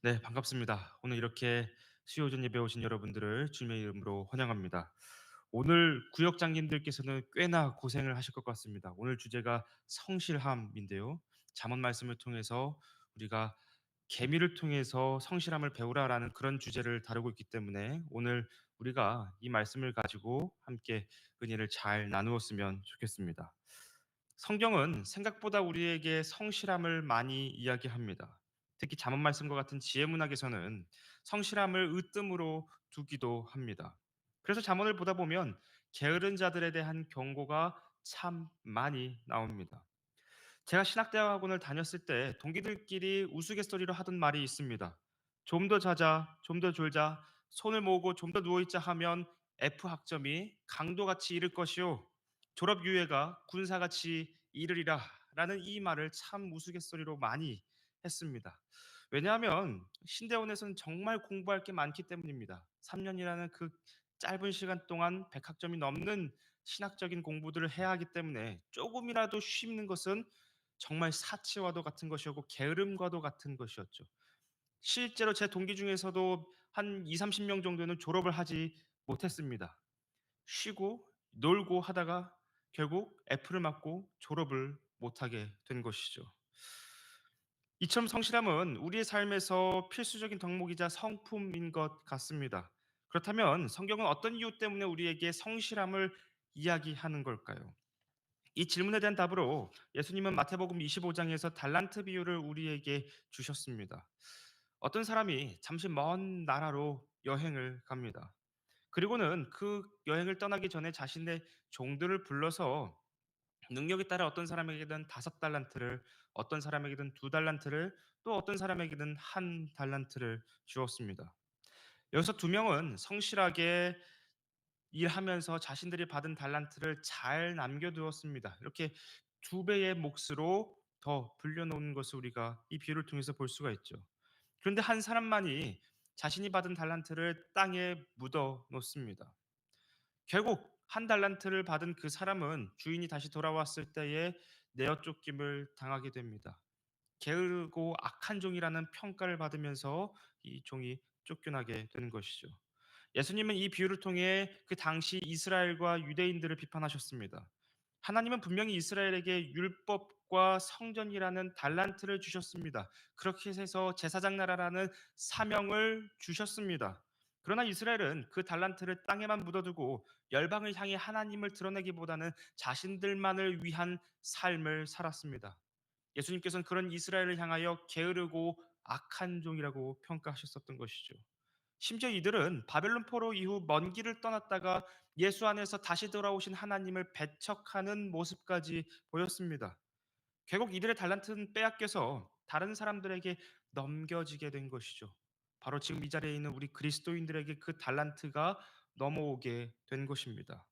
네, 반갑습니다. 오늘 이렇게 수요전 예배 오신 여러분들을 주님의 이름으로 환영합니다. 오늘 구역장님들께서는 꽤나 고생을 하실 것 같습니다. 오늘 주제가 성실함인데요. 잠언 말씀을 통해서 우리가 계미를 통해서 성실함을 배우라라는 그런 주제를 다루고 있기 때문에 오늘 우리가 이 말씀을 가지고 함께 은혜를 잘 나누었으면 좋겠습니다. 성경은 생각보다 우리에게 성실함을 많이 이야기합니다. 특히 잠언 말씀과 같은 지혜 문학에서는 성실함을 으뜸으로 두기도 합니다. 그래서 잠언을 보다 보면 게으른 자들에 대한 경고가 참 많이 나옵니다. 제가 신학대학원을 다녔을 때 동기들끼리 우스갯소리로 하던 말이 있습니다. 좀 더 자자, 좀 더 졸자, 손을 모으고 좀 더 누워있자 하면 F 학점이 강도같이 이를 것이요. 졸업 유예가 군사같이 이르리라. 라는 이 말을 참 우스갯소리로 많이 했습니다. 왜냐하면 신대원에서는 정말 공부할 게 많기 때문입니다. 3년이라는 그 짧은 시간 동안 100학점이 넘는 신학적인 공부들을 해야 하기 때문에 조금이라도 쉬는 것은 정말 사치와도 같은 것이었고 게으름과도 같은 것이었죠. 실제로 제 동기 중에서도 한 2-30명 정도는 졸업을 하지 못했습니다. 쉬고 놀고 하다가 결국 F를 맞고 졸업을 못하게 된 것이죠. 이처럼 성실함은 우리의 삶에서 필수적인 덕목이자 성품인 것 같습니다. 그렇다면 성경은 어떤 이유 때문에 우리에게 성실함을 이야기하는 걸까요? 이 질문에 대한 답으로 예수님은 마태복음 25장에서 달란트 비유를 우리에게 주셨습니다. 어떤 사람이 잠시 먼 나라로 여행을 갑니다. 그리고는 그 여행을 떠나기 전에 자신의 종들을 불러서 능력에 따라 어떤 사람에게는 5달란트를, 어떤 사람에게는 2달란트를, 또 어떤 사람에게는 1달란트를 주었습니다. 여기서 2명은 성실하게 일하면서 자신들이 받은 달란트를 잘 남겨두었습니다. 이렇게 2배의 몫으로 더 불려놓은 것을 우리가 이 비유를 통해서 볼 수가 있죠. 그런데 한 사람만이 자신이 받은 달란트를 땅에 묻어 놓습니다. 결국 1달란트를 받은 그 사람은 주인이 다시 돌아왔을 때에 내어 쫓김을 당하게 됩니다. 게으르고 악한 종이라는 평가를 받으면서 이 종이 쫓겨나게 되는 것이죠. 예수님은 이 비유를 통해 그 당시 이스라엘과 유대인들을 비판하셨습니다. 하나님은 분명히 이스라엘에게 율법과 성전이라는 달란트를 주셨습니다. 그렇게 해서 제사장 나라라는 사명을 주셨습니다. 그러나 이스라엘은 그 달란트를 땅에만 묻어두고 열방을 향해 하나님을 드러내기보다는 자신들만을 위한 삶을 살았습니다. 예수님께서는 그런 이스라엘을 향하여 게으르고 악한 종이라고 평가하셨었던 것이죠. 심지어 이들은 바벨론 포로 이후 먼 길을 떠났다가 예수 안에서 다시 돌아오신 하나님을 배척하는 모습까지 보였습니다. 결국 이들의 달란트는 빼앗겨서 다른 사람들에게 넘겨지게 된 것이죠. 바로 지금 이 자리에 있는 우리 그리스도인들에게 그 달란트가 넘어오게 된 것입니다.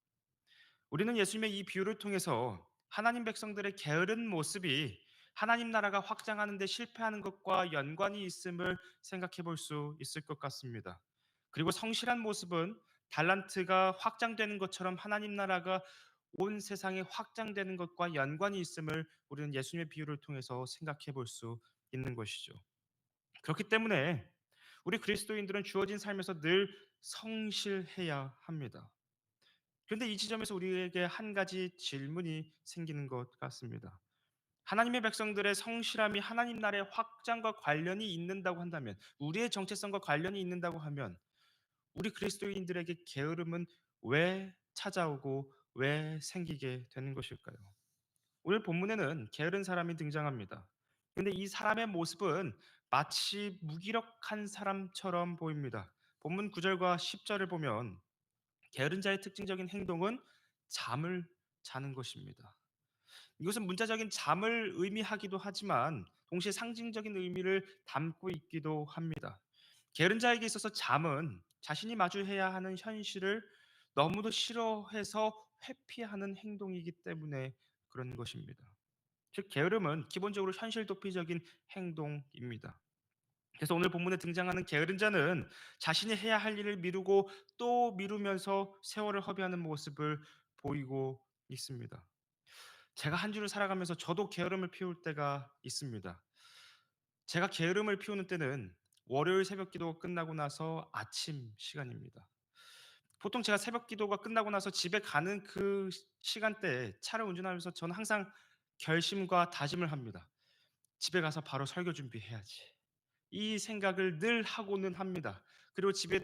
우리는 예수님의 이 비유를 통해서 하나님 백성들의 게으른 모습이 하나님 나라가 확장하는 데 실패하는 것과 연관이 있음을 생각해 볼 수 있을 것 같습니다. 그리고 성실한 모습은 달란트가 확장되는 것처럼 하나님 나라가 온 세상에 확장되는 것과 연관이 있음을 우리는 예수님의 비유를 통해서 생각해 볼 수 있는 것이죠. 그렇기 때문에 우리 그리스도인들은 주어진 삶에서 늘 성실해야 합니다. 그런데 이 지점에서 우리에게 한 가지 질문이 생기는 것 같습니다. 하나님의 백성들의 성실함이 하나님 나라의 확장과 관련이 있는다고 한다면, 우리의 정체성과 관련이 있는다고 하면 우리 그리스도인들에게 게으름은 왜 찾아오고 왜 생기게 되는 것일까요? 오늘 본문에는 게으른 사람이 등장합니다. 근데 이 사람의 모습은 마치 무기력한 사람처럼 보입니다. 본문 9절과 10절을 보면 게으른 자의 특징적인 행동은 잠을 자는 것입니다. 이것은 문자적인 잠을 의미하기도 하지만 동시에 상징적인 의미를 담고 있기도 합니다. 게으른 자에게 있어서 잠은 자신이 마주해야 하는 현실을 너무도 싫어해서 회피하는 행동이기 때문에 그런 것입니다. 즉 게으름은 기본적으로 현실 도피적인 행동입니다. 그래서 오늘 본문에 등장하는 게으른 자는 자신이 해야 할 일을 미루고 또 미루면서 세월을 허비하는 모습을 보이고 있습니다. 제가 한 주를 살아가면서 저도 게으름을 피울 때가 있습니다. 제가 게으름을 피우는 때는 월요일 새벽 기도가 끝나고 나서 아침 시간입니다. 보통 제가 새벽 기도가 끝나고 나서 집에 가는 그 시간대에 차를 운전하면서 저는 항상 결심과 다짐을 합니다. '집에 가서 바로 설교 준비해야지.' 이 생각을 늘 하고는 합니다. 그리고 집에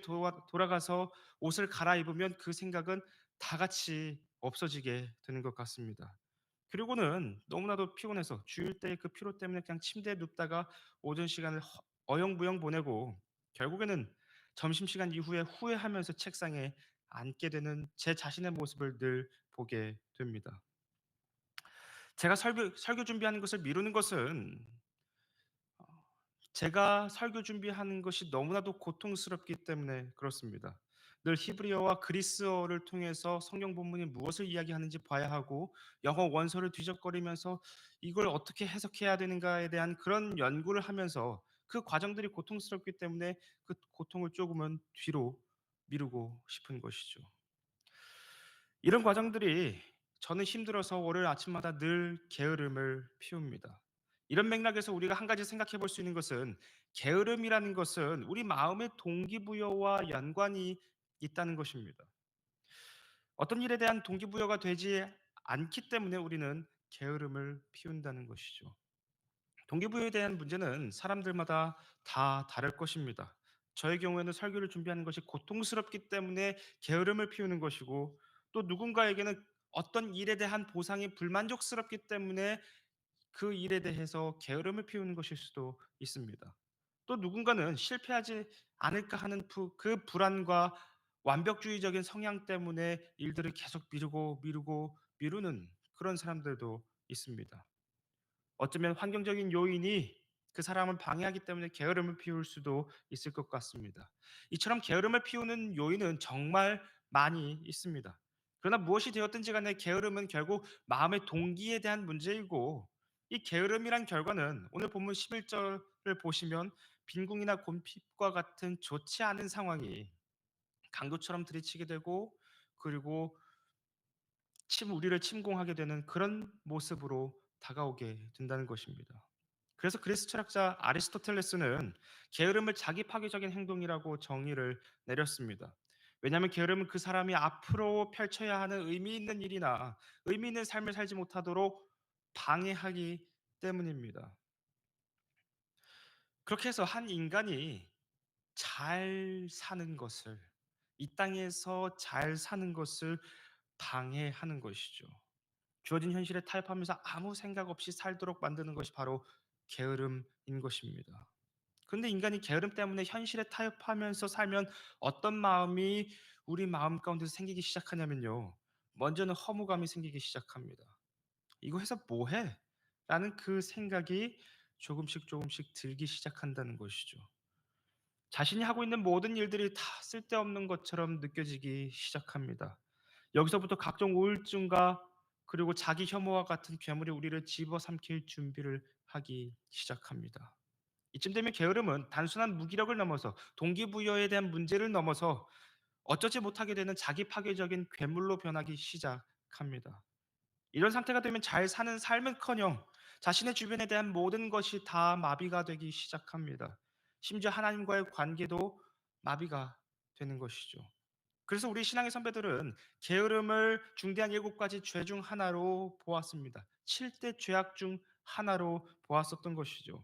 돌아가서 옷을 갈아입으면 그 생각은 다 같이 없어지게 되는 것 같습니다. 그리고는 너무나도 피곤해서 주일 때의 그 피로 때문에 그냥 침대에 눕다가 오전 시간을 어영부영 보내고 결국에는 점심시간 이후에 후회하면서 책상에 앉게 되는 제 자신의 모습을 늘 보게 됩니다. 제가 설교 준비하는 것을 미루는 것은 제가 설교 준비하는 것이 너무나도 고통스럽기 때문에 그렇습니다. 늘 히브리어와 그리스어를 통해서 성경 본문이 무엇을 이야기하는지 봐야 하고 영어 원서를 뒤적거리면서 이걸 어떻게 해석해야 되는가에 대한 그런 연구를 하면서 그 과정들이 고통스럽기 때문에 그 고통을 조금은 뒤로 미루고 싶은 것이죠. 이런 과정들이 저는 힘들어서 월요일 아침마다 늘 게으름을 피웁니다. 이런 맥락에서 우리가 한 가지 생각해 볼 수 있는 것은 게으름이라는 것은 우리 마음의 동기부여와 연관이 있다는 것입니다. 어떤 일에 대한 동기부여가 되지 않기 때문에 우리는 게으름을 피운다는 것이죠. 동기부여에 대한 문제는 사람들마다 다 다를 것입니다. 저의 경우에는 설교를 준비하는 것이 고통스럽기 때문에 게으름을 피우는 것이고 또 누군가에게는 어떤 일에 대한 보상이 불만족스럽기 때문에 그 일에 대해서 게으름을 피우는 것일 수도 있습니다. 또 누군가는 실패하지 않을까 하는 그 불안과 완벽주의적인 성향 때문에 일들을 계속 미루고 미루고 미루는 그런 사람들도 있습니다. 어쩌면 환경적인 요인이 그 사람을 방해하기 때문에 게으름을 피울 수도 있을 것 같습니다. 이처럼 게으름을 피우는 요인은 정말 많이 있습니다. 그러나 무엇이 되었든지 간에 게으름은 결국 마음의 동기에 대한 문제이고 이 게으름이란 결과는 오늘 본문 11절을 보시면 빈궁이나 곰핍과 같은 좋지 않은 상황이 강도처럼 들이치게 되고 그리고 우리를 침공하게 되는 그런 모습으로 다가오게 된다는 것입니다. 그래서 그리스 철학자 아리스토텔레스는 게으름을 자기 파괴적인 행동이라고 정의를 내렸습니다. 왜냐하면 게으름은 그 사람이 앞으로 펼쳐야 하는 의미 있는 일이나 의미 있는 삶을 살지 못하도록 방해하기 때문입니다. 그렇게 해서 한 인간이 잘 사는 것을 이 땅에서 잘 사는 것을 방해하는 것이죠. 주어진 현실에 타협하면서 아무 생각 없이 살도록 만드는 것이 바로 게으름인 것입니다. 그런데 인간이 게으름 때문에 현실에 타협하면서 살면 어떤 마음이 우리 마음 가운데서 생기기 시작하냐면요. 먼저는 허무감이 생기기 시작합니다. '이거 해서 뭐 해?' 라는 그 생각이 조금씩 조금씩 들기 시작한다는 것이죠. 자신이 하고 있는 모든 일들이 다 쓸데없는 것처럼 느껴지기 시작합니다. 여기서부터 각종 우울증과 그리고 자기 혐오와 같은 괴물이 우리를 집어삼킬 준비를 하기 시작합니다. 이쯤 되면 게으름은 단순한 무기력을 넘어서 동기부여에 대한 문제를 넘어서 어쩌지 못하게 되는 자기 파괴적인 괴물로 변하기 시작합니다. 이런 상태가 되면 잘 사는 삶은커녕 자신의 주변에 대한 모든 것이 다 마비가 되기 시작합니다. 심지어 하나님과의 관계도 마비가 되는 것이죠. 그래서 우리 신앙의 선배들은 게으름을 중대한 7가지 죄 중 하나로 보았습니다. 7대 죄악 중 하나로 보았었던 것이죠.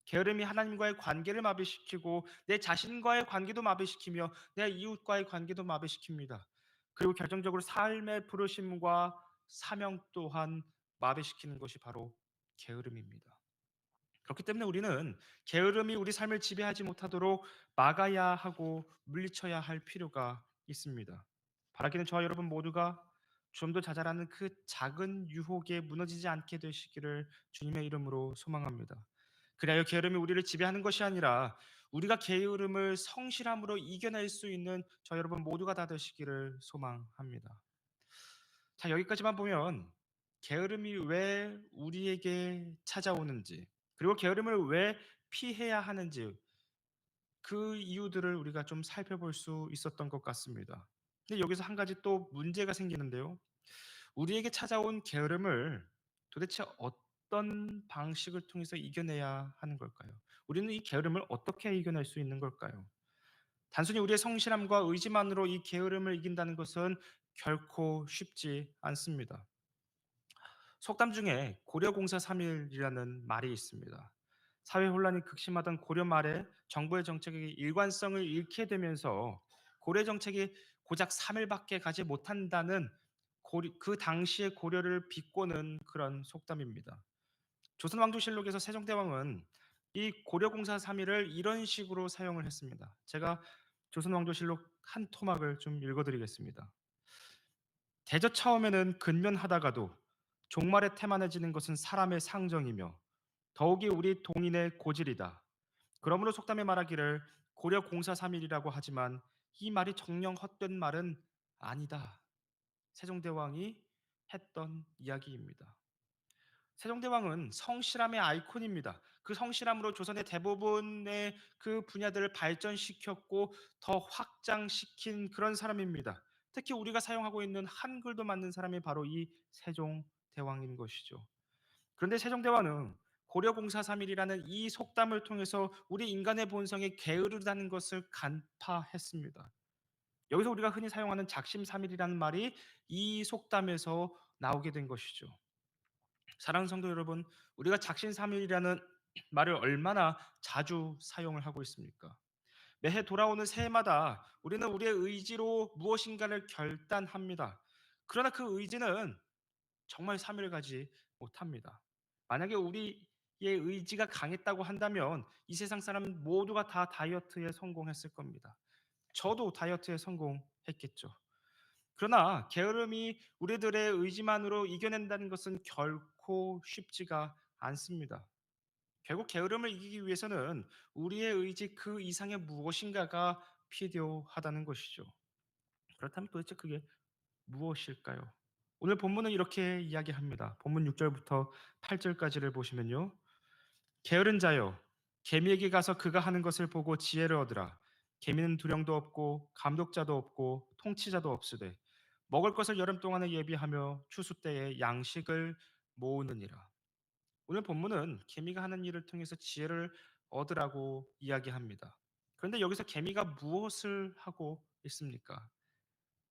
게으름이 하나님과의 관계를 마비시키고 내 자신과의 관계도 마비시키며 내 이웃과의 관계도 마비시킵니다. 그리고 결정적으로 삶의 부르심과 사명 또한 마비시키는 것이 바로 게으름입니다. 그렇기 때문에 우리는 게으름이 우리 삶을 지배하지 못하도록 막아야 하고 물리쳐야 할 필요가 있습니다. 바라기는 저와 여러분 모두가 좀 더 자잘하는 그 작은 유혹에 무너지지 않게 되시기를 주님의 이름으로 소망합니다. 그리하여 게으름이 우리를 지배하는 것이 아니라 우리가 게으름을 성실함으로 이겨낼 수 있는 저 여러분 모두가 다 되시기를 소망합니다. 자, 여기까지만 보면 게으름이 왜 우리에게 찾아오는지, 그리고 게으름을 왜 피해야 하는지 그 이유들을 우리가 좀 살펴볼 수 있었던 것 같습니다. 근데 여기서 한 가지 또 문제가 생기는데요. 우리에게 찾아온 게으름을 도대체 어떤 방식을 통해서 이겨내야 하는 걸까요? 우리는 이 게으름을 어떻게 이겨낼 수 있는 걸까요? 단순히 우리의 성실함과 의지만으로 이 게으름을 이긴다는 것은 결코 쉽지 않습니다. 속담 중에 고려공사 3일이라는 말이 있습니다. 사회 혼란이 극심하던 고려 말에 정부의 정책이 일관성을 잃게 되면서 고려 정책이 고작 3일밖에 가지 못한다는 그 당시의 고려를 비꼬는 그런 속담입니다. 조선왕조실록에서 세종대왕은 이 고려공사 3일을 이런 식으로 사용을 했습니다. 제가 조선왕조실록 한 토막을 좀 읽어드리겠습니다. 대저 처음에는 근면하다가도 종말에 태만해지는 것은 사람의 상정이며 더욱이 우리 동인의 고질이다. 그러므로 속담에 말하기를 고려 공사 3일이라고 하지만 이 말이 정령 헛된 말은 아니다. 세종대왕이 했던 이야기입니다. 세종대왕은 성실함의 아이콘입니다. 그 성실함으로 조선의 대부분의 그 분야들을 발전시켰고 더 확장시킨 그런 사람입니다. 특히 우리가 사용하고 있는 한글도 만든 사람이 바로 이 세종대왕인 것이죠. 그런데 세종대왕은 고려공사 3일이라는 이 속담을 통해서 우리 인간의 본성에 게으르다는 것을 간파했습니다. 여기서 우리가 흔히 사용하는 작심삼일이라는 말이 이 속담에서 나오게 된 것이죠. 사랑하는 성도 여러분, 우리가 작심삼일이라는 말을 얼마나 자주 사용을 하고 있습니까? 매해 돌아오는 새해마다 우리는 우리의 의지로 무엇인가를 결단합니다. 그러나 그 의지는 정말 3일 가지 못합니다. 만약에 우리의 의지가 강했다고 한다면 이 세상 사람 모두가 다 다이어트에 성공했을 겁니다. 저도 다이어트에 성공했겠죠. 그러나 게으름이 우리들의 의지만으로 이겨낸다는 것은 결코 쉽지가 않습니다. 결국 게으름을 이기기 위해서는 우리의 의지 그 이상의 무엇인가가 필요하다는 것이죠. 그렇다면 도대체 그게 무엇일까요? 오늘 본문은 이렇게 이야기합니다. 본문 6절부터 8절까지를 보시면요. 게으른 자여, 개미에게 가서 그가 하는 것을 보고 지혜를 얻으라. 개미는 두령도 없고 감독자도 없고 통치자도 없으되 먹을 것을 여름 동안에 예비하며 추수 때에 양식을 모으느니라. 오늘 본문은 개미가 하는 일을 통해서 지혜를 얻으라고 이야기합니다. 그런데 여기서 개미가 무엇을 하고 있습니까?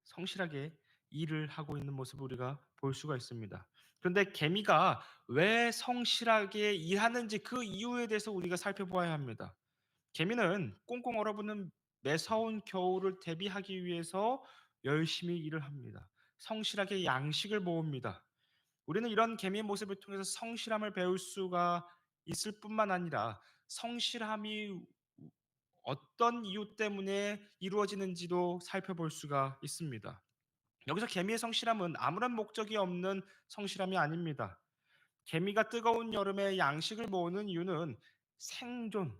성실하게 일을 하고 있는 모습을 우리가 볼 수가 있습니다. 그런데 개미가 왜 성실하게 일하는지 그 이유에 대해서 우리가 살펴보아야 합니다. 개미는 꽁꽁 얼어붙는 매서운 겨울을 대비하기 위해서 열심히 일을 합니다. 성실하게 양식을 모읍니다. 우리는 이런 개미의 모습을 통해서 성실함을 배울 수가 있을 뿐만 아니라 성실함이 어떤 이유 때문에 이루어지는지도 살펴볼 수가 있습니다. 여기서 개미의 성실함은 아무런 목적이 없는 성실함이 아닙니다. 개미가 뜨거운 여름에 양식을 모으는 이유는 생존,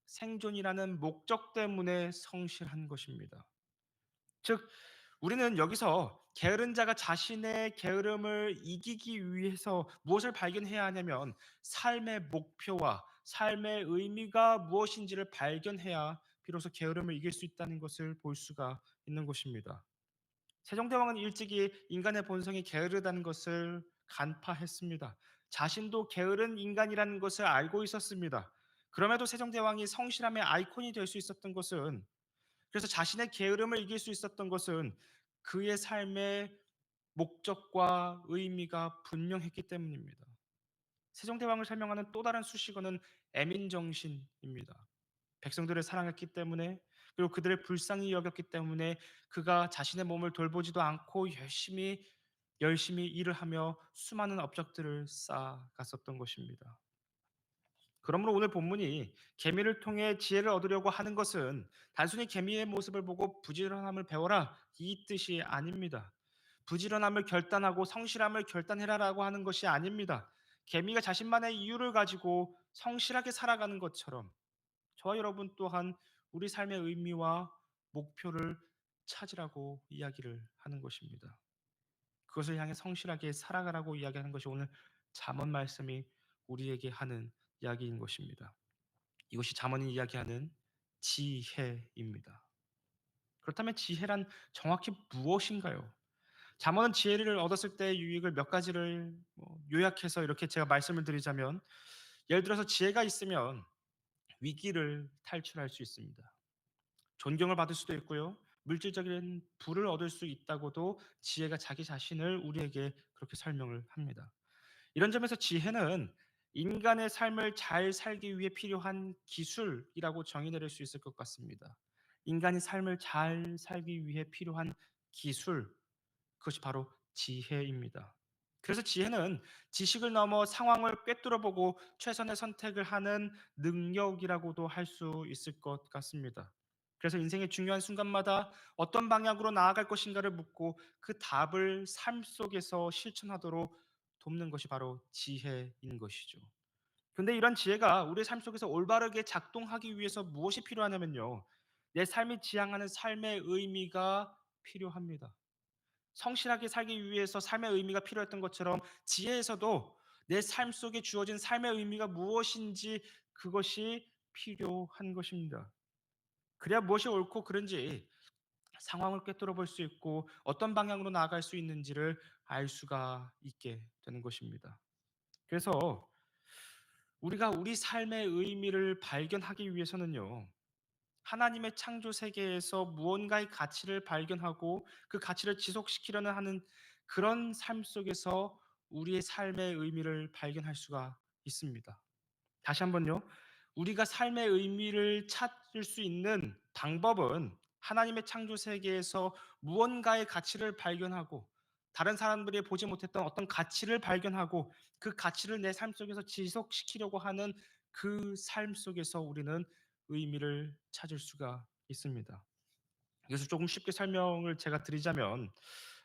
생존이라는 목적 때문에 성실한 것입니다. 즉, 우리는 여기서 게으른 자가 자신의 게으름을 이기기 위해서 무엇을 발견해야 하냐면 삶의 목표와 삶의 의미가 무엇인지를 발견해야 비로소 게으름을 이길 수 있다는 것을 볼 수가 있는 것입니다. 세종대왕은 일찍이 인간의 본성이 게으르다는 것을 간파했습니다. 자신도 게으른 인간이라는 것을 알고 있었습니다. 그럼에도 세종대왕이 성실함의 아이콘이 될 수 있었던 것은, 그래서 자신의 게으름을 이길 수 있었던 것은 그의 삶의 목적과 의미가 분명했기 때문입니다. 세종대왕을 설명하는 또 다른 수식어는 애민정신입니다. 백성들을 사랑했기 때문에, 그리고 그들을 불쌍히 여겼기 때문에 그가 자신의 몸을 돌보지도 않고 열심히 일을 하며 수많은 업적들을 쌓아갔었던 것입니다. 그러므로 오늘 본문이 개미를 통해 지혜를 얻으려고 하는 것은 단순히 개미의 모습을 보고 부지런함을 배워라 이 뜻이 아닙니다. 부지런함을 결단하고 성실함을 결단해라라고 하는 것이 아닙니다. 개미가 자신만의 이유를 가지고 성실하게 살아가는 것처럼 저와 여러분 또한 우리 삶의 의미와 목표를 찾으라고 이야기를 하는 것입니다. 그것을 향해 성실하게 살아가라고 이야기하는 것이 오늘 잠언 말씀이 우리에게 하는 이야기인 것입니다. 이것이 잠언이 이야기하는 지혜입니다. 그렇다면 지혜란 정확히 무엇인가요? 잠언은 지혜를 얻었을 때의 유익을 몇 가지를 요약해서 이렇게 제가 말씀을 드리자면, 예를 들어서 지혜가 있으면 위기를 탈출할 수 있습니다. 존경을 받을 수도 있고요. 물질적인 부를 얻을 수 있다고도 지혜가 자기 자신을 우리에게 그렇게 설명을 합니다. 이런 점에서 지혜는 인간의 삶을 잘 살기 위해 필요한 기술이라고 정의 내릴 수 있을 것 같습니다. 인간이 삶을 잘 살기 위해 필요한 기술, 그것이 바로 지혜입니다. 그래서 지혜는 지식을 넘어 상황을 꿰뚫어 보고 최선의 선택을 하는 능력이라고도 할 수 있을 것 같습니다. 그래서 인생의 중요한 순간마다 어떤 방향으로 나아갈 것인가를 묻고 그 답을 삶 속에서 실천하도록 돕는 것이 바로 지혜인 것이죠. 근데 이런 지혜가 우리의 삶 속에서 올바르게 작동하기 위해서 무엇이 필요하냐면요. 내 삶이 지향하는 삶의 의미가 필요합니다. 성실하게 살기 위해서 삶의 의미가 필요했던 것처럼 지혜에서도 내 삶 속에 주어진 삶의 의미가 무엇인지 그것이 필요한 것입니다. 그래야 무엇이 옳고 그른지 상황을 꿰뚫어 볼 수 있고 어떤 방향으로 나아갈 수 있는지를 알 수가 있게 되는 것입니다. 그래서 우리가 우리 삶의 의미를 발견하기 위해서는요. 하나님의 창조 세계에서 무언가의 가치를 발견하고 그 가치를 지속시키려는 하는 그런 삶 속에서 우리의 삶의 의미를 발견할 수가 있습니다. 다시 한번요. 우리가 삶의 의미를 찾을 수 있는 방법은 하나님의 창조 세계에서 무언가의 가치를 발견하고 다른 사람들이 보지 못했던 어떤 가치를 발견하고 그 가치를 내 삶 속에서 지속시키려고 하는 그 삶 속에서 우리는 의미를 찾을 수가 있습니다. 그래서 조금 쉽게 설명을 제가 드리자면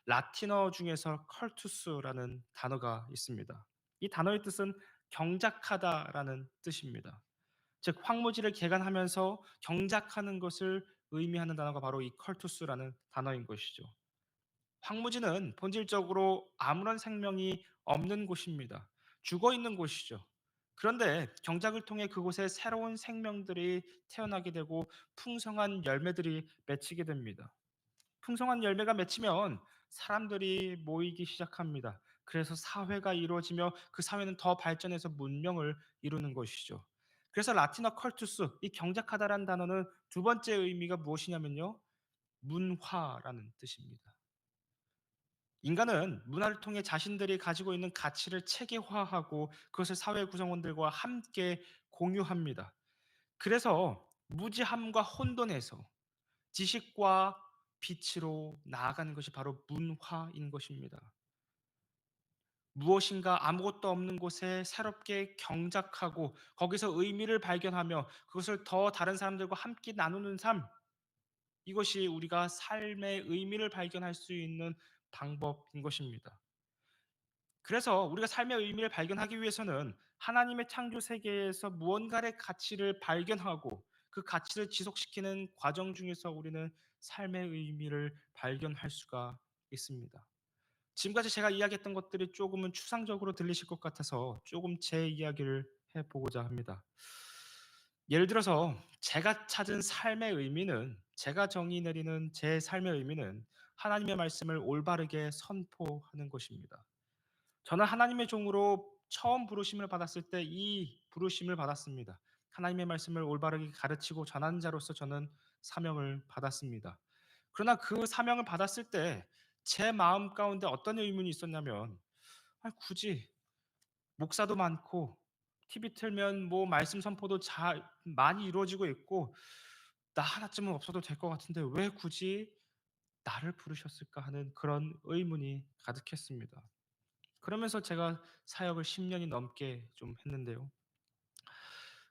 라틴어 중에서 컬투스라는 단어가 있습니다. 이 단어의 뜻은 경작하다라는 뜻입니다. 즉 황무지를 개간하면서 경작하는 것을 의미하는 단어가 바로 이 컬투스라는 단어인 것이죠. 황무지는 본질적으로 아무런 생명이 없는 곳입니다. 죽어 있는 곳이죠. 그런데 경작을 통해 그곳에 새로운 생명들이 태어나게 되고 풍성한 열매들이 맺히게 됩니다. 풍성한 열매가 맺히면 사람들이 모이기 시작합니다. 그래서 사회가 이루어지며 그 사회는 더 발전해서 문명을 이루는 것이죠. 그래서 라틴어 컬투스, 이 경작하다라는 단어는 두 번째 의미가 무엇이냐면요. 문화라는 뜻입니다. 인간은 문화를 통해 자신들이 가지고 있는 가치를 체계화하고 그것을 사회 구성원들과 함께 공유합니다. 그래서 무지함과 혼돈에서 지식과 빛으로 나아가는 것이 바로 문화인 것입니다. 무엇인가 아무것도 없는 곳에 새롭게 경작하고 거기서 의미를 발견하며 그것을 더 다른 사람들과 함께 나누는 삶, 이것이 우리가 삶의 의미를 발견할 수 있는 방법인 것입니다. 그래서 우리가 삶의 의미를 발견하기 위해서는 하나님의 창조 세계에서 무언가의 가치를 발견하고 그 가치를 지속시키는 과정 중에서 우리는 삶의 의미를 발견할 수가 있습니다. 지금까지 제가 이야기했던 것들이 조금은 추상적으로 들리실 것 같아서 조금 제 이야기를 해보고자 합니다. 예를 들어서 제가 찾은 삶의 의미는 제가 정의 내리는 제 삶의 의미는 하나님의 말씀을 올바르게 선포하는 것입니다. 저는 하나님의 종으로 처음 부르심을 받았을 때 이 부르심을 받았습니다. 하나님의 말씀을 올바르게 가르치고 전하는 자로서 저는 사명을 받았습니다. 그러나 그 사명을 받았을 때 제 마음 가운데 어떤 의문이 있었냐면 굳이 목사도 많고 TV 틀면 뭐 말씀 선포도 잘 많이 이루어지고 있고 나 하나쯤은 없어도 될 것 같은데 왜 굳이 나를 부르셨을까 하는 그런 의문이 가득했습니다. 그러면서 제가 사역을 10년이 넘게 좀 했는데요.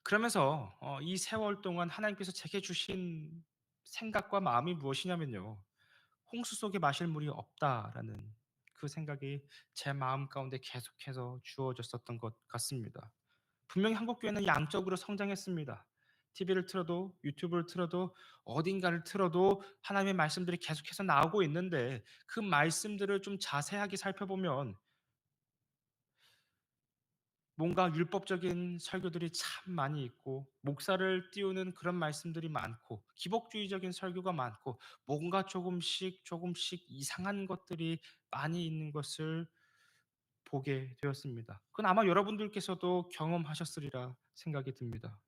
그러면서 이 세월 동안 하나님께서 제게 주신 생각과 마음이 무엇이냐면요. '홍수 속에 마실 물이 없다.'라는 그 생각이 제 마음 가운데 계속해서 주어졌었던 것 같습니다. 분명히 한국 교회는 양적으로 성장했습니다. TV를 틀어도 유튜브를 틀어도 어딘가를 틀어도 하나님의 말씀들이 계속해서 나오고 있는데 그 말씀들을 좀 자세하게 살펴보면 뭔가 율법적인 설교들이 참 많이 있고 목사를 띄우는 그런 말씀들이 많고 기복주의적인 설교가 많고 뭔가 조금씩 이상한 것들이 많이 있는 것을 보게 되었습니다. 그건 아마 여러분들께서도 경험하셨으리라 생각이 듭니다.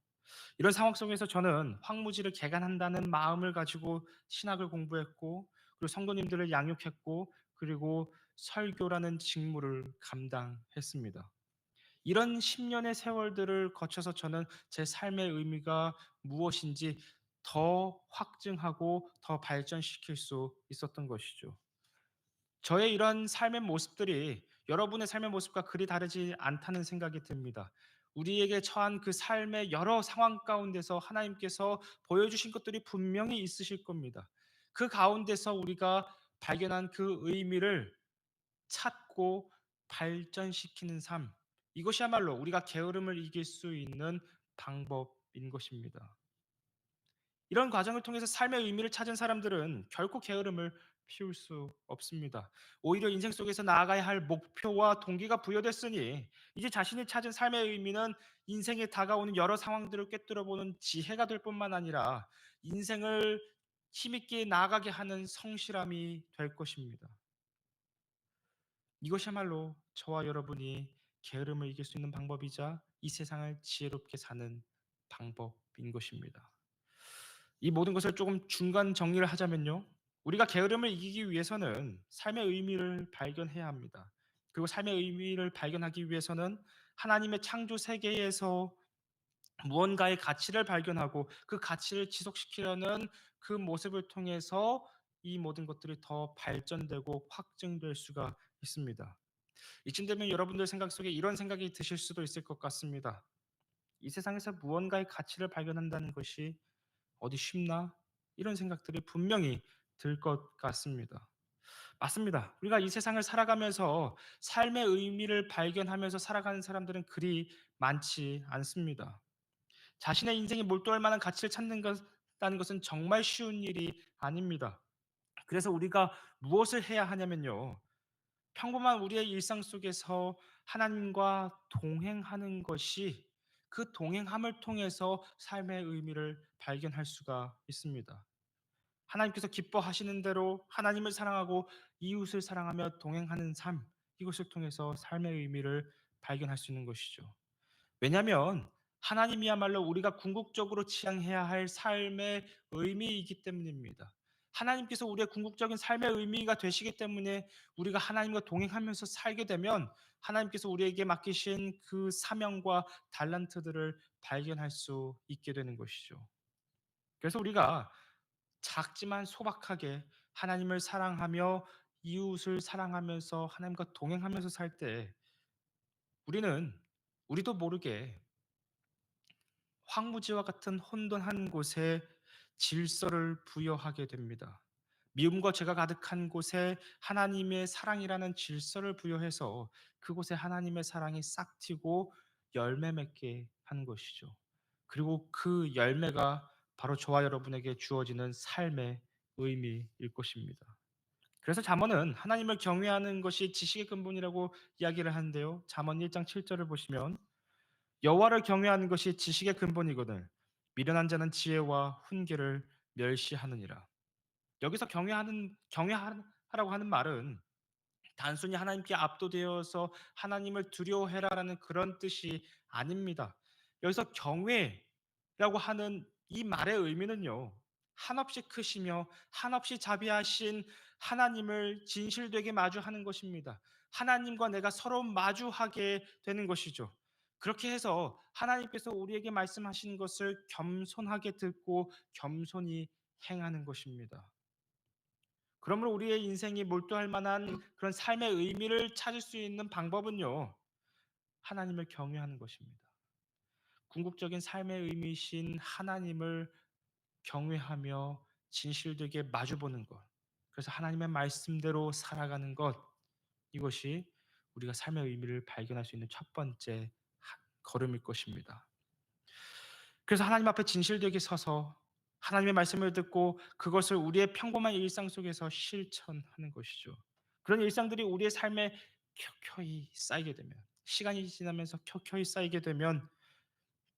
이런 상황 속에서 저는 황무지를 개간한다는 마음을 가지고 신학을 공부했고, 그리고 성도님들을 양육했고, 그리고 설교라는 직무를 감당했습니다. 이런 10년의 세월들을 거쳐서 저는 제 삶의 의미가 무엇인지 더 확증하고 더 발전시킬 수 있었던 것이죠. 저의 이런 삶의 모습들이 여러분의 삶의 모습과 그리 다르지 않다는 생각이 듭니다. 우리에게 처한 그 삶의 여러 상황 가운데서 하나님께서 보여주신 것들이 분명히 있으실 겁니다. 그 가운데서 우리가 발견한 그 의미를 찾고 발전시키는 삶, 이것이야말로 우리가 게으름을 이길 수 있는 방법인 것입니다. 이런 과정을 통해서 삶의 의미를 찾은 사람들은 결코 게으름을 피울 수 없습니다. 오히려 인생 속에서 나아가야 할 목표와 동기가 부여됐으니 이제 자신이 찾은 삶의 의미는 인생에 다가오는 여러 상황들을 꿰뚫어보는 지혜가 될 뿐만 아니라 인생을 힘있게 나아가게 하는 성실함이 될 것입니다. 이것이야말로 저와 여러분이 게으름을 이길 수 있는 방법이자 이 세상을 지혜롭게 사는 방법인 것입니다. 이 모든 것을 조금 중간 정리를 하자면요. 우리가 게으름을 이기기 위해서는 삶의 의미를 발견해야 합니다. 그리고 삶의 의미를 발견하기 위해서는 하나님의 창조 세계에서 무언가의 가치를 발견하고 그 가치를 지속시키려는 그 모습을 통해서 이 모든 것들이 더 발전되고 확증될 수가 있습니다. 이쯤 되면 여러분들 생각 속에 이런 생각이 드실 수도 있을 것 같습니다. 이 세상에서 무언가의 가치를 발견한다는 것이 어디 쉽나? 이런 생각들이 분명히 들 것 같습니다. 맞습니다. 우리가 이 세상을 살아가면서 삶의 의미를 발견하면서 살아가는 사람들은 그리 많지 않습니다. 자신의 인생에 몰두할 만한 가치를 찾는 다는 것은 정말 쉬운 일이 아닙니다. 그래서 우리가 무엇을 해야 하냐면요. 평범한 우리의 일상 속에서 하나님과 동행하는 것이 그 동행함을 통해서 삶의 의미를 발견할 수가 있습니다. 하나님께서 기뻐하시는 대로 하나님을 사랑하고 이웃을 사랑하며 동행하는 삶, 이것을 통해서 삶의 의미를 발견할 수 있는 것이죠. 왜냐하면 하나님이야말로 우리가 궁극적으로 지향해야 할 삶의 의미이기 때문입니다. 하나님께서 우리의 궁극적인 삶의 의미가 되시기 때문에 우리가 하나님과 동행하면서 살게 되면 하나님께서 우리에게 맡기신 그 사명과 달란트들을 발견할 수 있게 되는 것이죠. 그래서 우리가 작지만 소박하게 하나님을 사랑하며 이웃을 사랑하면서 하나님과 동행하면서 살 때 우리는 우리도 모르게 황무지와 같은 혼돈한 곳에 질서를 부여하게 됩니다. 미움과 죄가 가득한 곳에 하나님의 사랑이라는 질서를 부여해서 그곳에 하나님의 사랑이 싹 튀고 열매 맺게 하는 것이죠. 그리고 그 열매가 바로 저와 여러분에게 주어지는 삶의 의미일 것입니다. 그래서 잠언은 하나님을 경외하는 것이 지식의 근본이라고 이야기를 하는데요. 잠언 1장 7절을 보시면 여호와를 경외하는 것이 지식의 근본이거늘 미련한 자는 지혜와 훈계를 멸시하느니라. 여기서 경외하라고 하는 말은 단순히 하나님께 압도되어서 하나님을 두려워해라라는 그런 뜻이 아닙니다. 여기서 경외라고 하는 이 말의 의미는요. 한없이 크시며 한없이 자비하신 하나님을 진실되게 마주하는 것입니다. 하나님과 내가 서로 마주하게 되는 것이죠. 그렇게 해서 하나님께서 우리에게 말씀하시는 것을 겸손하게 듣고 겸손히 행하는 것입니다. 그러므로 우리의 인생이 몰두할 만한 그런 삶의 의미를 찾을 수 있는 방법은요. 하나님을 경외하는 것입니다. 궁극적인 삶의 의미이신 하나님을 경외하며 진실되게 마주보는 것. 그래서 하나님의 말씀대로 살아가는 것. 이것이 우리가 삶의 의미를 발견할 수 있는 첫 번째 걸음일 것입니다. 그래서 하나님 앞에 진실되게 서서 하나님의 말씀을 듣고 그것을 우리의 평범한 일상 속에서 실천하는 것이죠. 그런 일상들이 우리의 삶에 켜켜이 쌓이게 되면, 시간이 지나면서 켜켜이 쌓이게 되면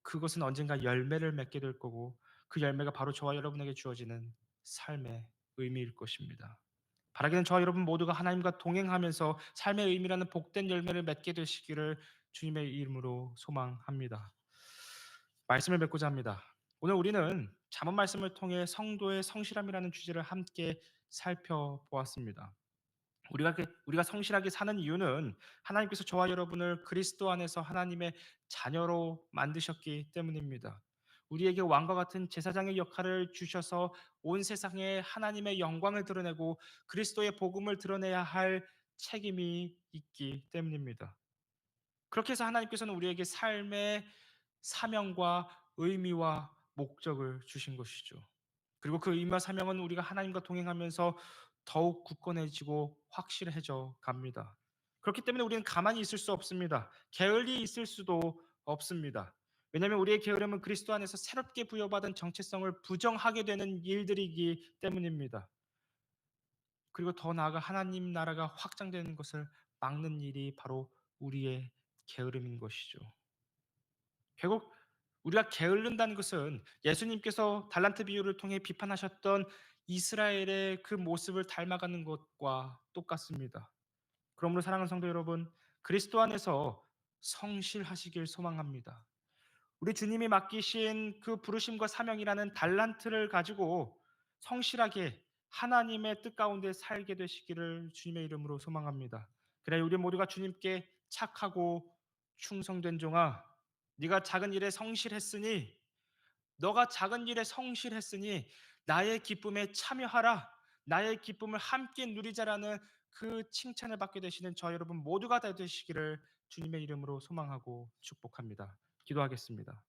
그것은 언젠가 열매를 맺게 될 거고 그 열매가 바로 저와 여러분에게 주어지는 삶의 의미일 것입니다. 바라기는 저와 여러분 모두가 하나님과 동행하면서 삶의 의미라는 복된 열매를 맺게 되시기를 주님의 이름으로 소망합니다. 말씀을 맺고자 합니다. 오늘 우리는 잠언 말씀을 통해 성도의 성실함이라는 주제를 함께 살펴보았습니다. 우리가 성실하게 사는 이유는 하나님께서 저와 여러분을 그리스도 안에서 하나님의 자녀로 만드셨기 때문입니다. 우리에게 왕과 같은 제사장의 역할을 주셔서 온 세상에 하나님의 영광을 드러내고 그리스도의 복음을 드러내야 할 책임이 있기 때문입니다. 그렇게 해서 하나님께서는 우리에게 삶의 사명과 의미와 목적을 주신 것이죠. 그리고 그 의미와 사명은 우리가 하나님과 동행하면서 더욱 굳건해지고 확실해져 갑니다. 그렇기 때문에 우리는 가만히 있을 수 없습니다. 게을리 있을 수도 없습니다. 왜냐하면 우리의 게으름은 그리스도 안에서 새롭게 부여받은 정체성을 부정하게 되는 일들이기 때문입니다. 그리고 더 나아가 하나님 나라가 확장되는 것을 막는 일이 바로 우리의 게으름인 것이죠. 결국 우리가 게으른다는 것은 예수님께서 달란트 비유를 통해 비판하셨던 이스라엘의 그 모습을 닮아가는 것과 똑같습니다. 그러므로 사랑하는 성도 여러분, 그리스도 안에서 성실하시길 소망합니다. 우리 주님이 맡기신 그 부르심과 사명이라는 달란트를 가지고 성실하게 하나님의 뜻 가운데 살게 되시기를 주님의 이름으로 소망합니다. 그래 우리 모두가 주님께 착하고 충성된 종아, 네가 작은 일에 성실했으니 너가 작은 일에 성실했으니 나의 기쁨에 참여하라. 나의 기쁨을 함께 누리자라는 그 칭찬을 받게 되시는 저 여러분 모두가 다 되시기를 주님의 이름으로 소망하고 축복합니다. 기도하겠습니다.